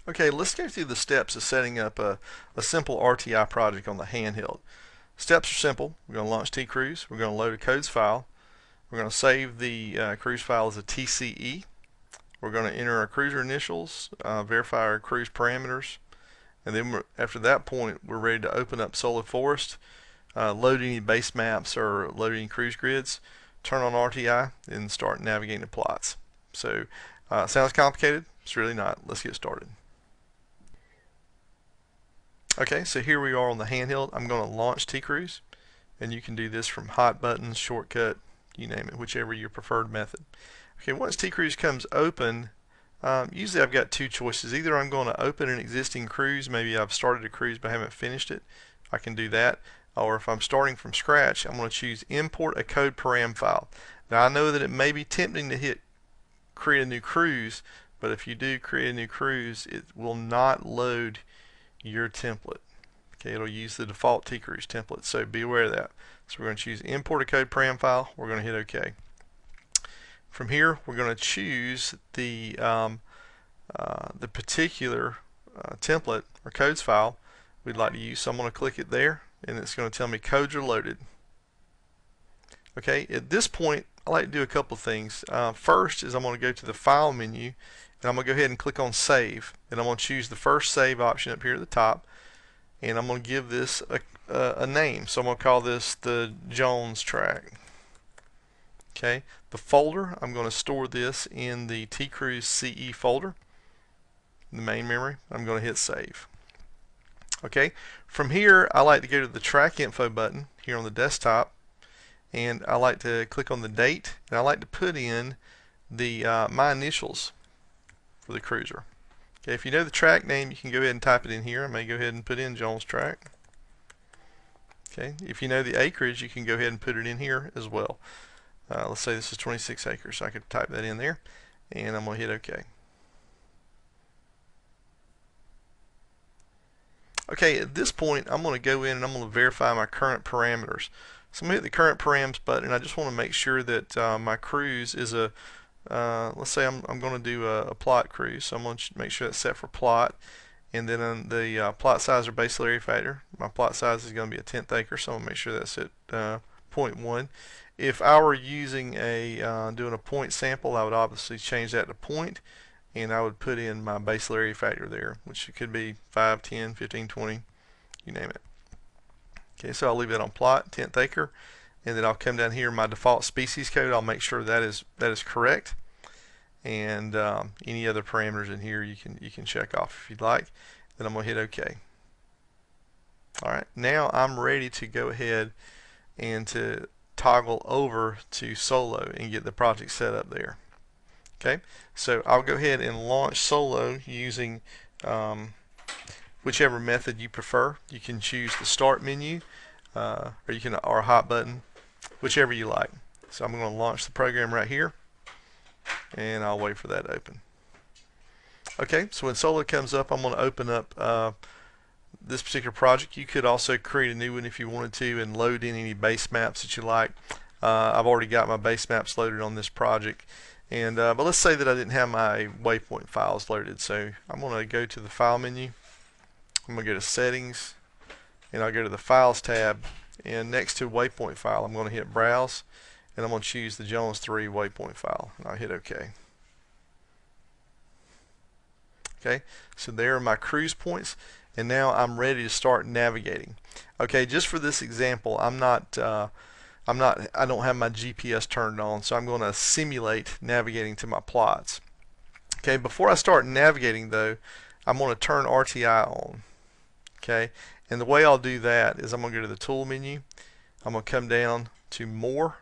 Okay, let's go through the steps of setting up a simple RTI project on the handheld. Steps are simple. We're going to launch TCruise. We're going to load a codes file. We're going to save the cruise file as a TCE. We're going to enter our cruiser initials, verify our cruise parameters, and then after that point, we're ready to open up Solar Forest, load any base maps or load any cruise grids, turn on RTI, and start navigating the plots. So, sounds complicated? It's really not. Let's get started. Okay, so here we are on the handheld. I'm going to launch TCruise, and you can do this from hot buttons, shortcut, you name it, whichever your preferred method. Okay, once TCruise comes open, usually I've got two choices. Either I'm going to open an existing cruise, maybe I've started a cruise but haven't finished it, I can do that. Or if I'm starting from scratch, I'm going to choose import a code param file. Now I know that it may be tempting to hit create a new cruise, but if you do create a new cruise, it will not load your template. Okay, it'll use the default TCruise template, so be aware of that. So we're going to choose import a code param file. We're going to hit OK. From here, we're going to choose the particular template or codes file we'd like to use. So I'm going to click it there, and it's going to tell me codes are loaded. Okay, at this point, I like to do a couple of things. First is I'm going to go to the File menu, and I'm going to go ahead and click on Save, and I'm going to choose the first save option up here at the top, and I'm going to give this a name. So I'm going to call this the Jones track. Okay, the folder, I'm going to store this in the TCruise CE folder, in the main memory. I'm going to hit Save. Okay, from here I like to go to the Track Info button here on the desktop, and I like to click on the date, and I like to put in the my initials for the cruiser. Okay, if you know the track name, you can go ahead and type it in here. I may go ahead and put in Jones track. Okay, if you know the acreage, you can go ahead and put it in here as well. Let's say this is 26 acres, so I could type that in there, and I'm going to hit OK. Okay, at this point, I'm going to go in and I'm going to verify my current parameters. So I'm going to hit the current params button, and I just want to make sure that my cruise is a, let's say I'm going to do a plot cruise, so I'm going to make sure that's set for plot. And then on the plot size or base area factor, my plot size is going to be a 1/10 acre, so I'm going to make sure that's at 0.1. If I were using doing a point sample, I would obviously change that to point, and I would put in my base area factor there, which could be 5, 10, 15, 20, you name it. Okay, so I'll leave that on plot, 1/10 acre, and then I'll come down here, my default species code, I'll make sure that is correct, and any other parameters in here you can check off if you'd like. Then I'm going to hit OK. Alright, now I'm ready to go ahead and to toggle over to Solo and get the project set up there. Okay, so I'll go ahead and launch Solo using whichever method you prefer. You can choose the Start menu, or a hot button, whichever you like. So I'm going to launch the program right here, and I'll wait for that to open. Okay, so when Solo comes up, I'm going to open up this particular project. You could also create a new one if you wanted to and load in any base maps that you like. I've already got my base maps loaded on this project, and but let's say that I didn't have my waypoint files loaded. So I'm going to go to the File menu. I'm going to go to Settings, and I'll go to the Files tab, and next to Waypoint File I'm going to hit Browse, and I'm going to choose the Jones 3 waypoint file, and I'll hit OK. Okay, so there are my cruise points, and now I'm ready to start navigating. Okay, just for this example, I don't have my GPS turned on, so I'm going to simulate navigating to my plots. Okay, before I start navigating though, I'm going to turn RTI on. Okay, and the way I'll do that is I'm going to go to the Tool menu, I'm going to come down to More,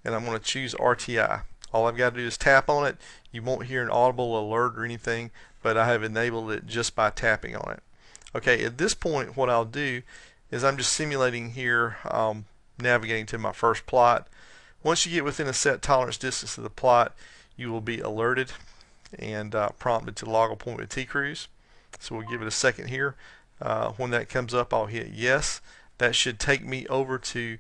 and I'm going to choose RTI. All I've got to do is tap on it. You won't hear an audible alert or anything, but I have enabled it just by tapping on it. Okay, at this point what I'll do is I'm just simulating here, navigating to my first plot. Once you get within a set tolerance distance of the plot, you will be alerted and prompted to log a point with TCruise. So we'll give it a second here. When that comes up, I'll hit yes. That should take me over to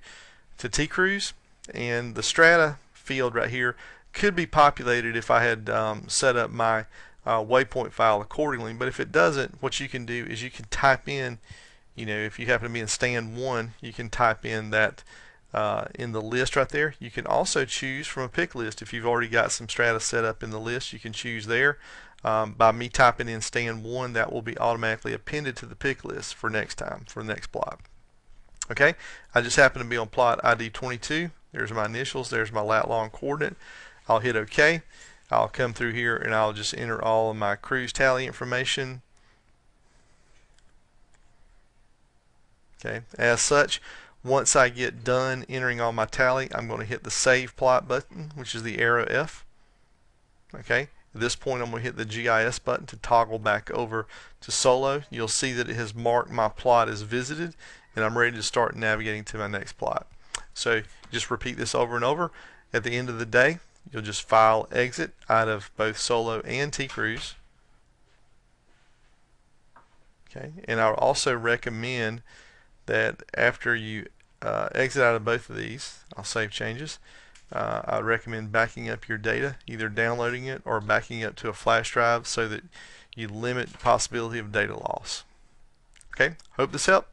TCruise, and the strata field right here could be populated if I had set up my waypoint file accordingly. But if it doesn't, what you can do is you can type in, if you happen to be in stand 1, you can type in that in the list right there. You can also choose from a pick list. If you've already got some strata set up in the list, you can choose there. By me typing in stand 1, that will be automatically appended to the pick list for next time, for the next plot. Okay, I just happen to be on plot ID 22. There's my initials, there's my lat long coordinate. I'll hit OK. I'll come through here and I'll just enter all of my cruise tally information. Okay, as such, once I get done entering all my tally, I'm going to hit the Save Plot button, which is the arrow F. Okay, at this point I'm going to hit the GIS button to toggle back over to Solo. You'll see that it has marked my plot as visited, and I'm ready to start navigating to my next plot. So just repeat this over and over. At the end of the day, you'll just file exit out of both Solo and TCruise. Okay, and I would also recommend that after you exit out of both of these, I'll save changes. I recommend backing up your data, either downloading it or backing up to a flash drive so that you limit the possibility of data loss. Okay, hope this helped.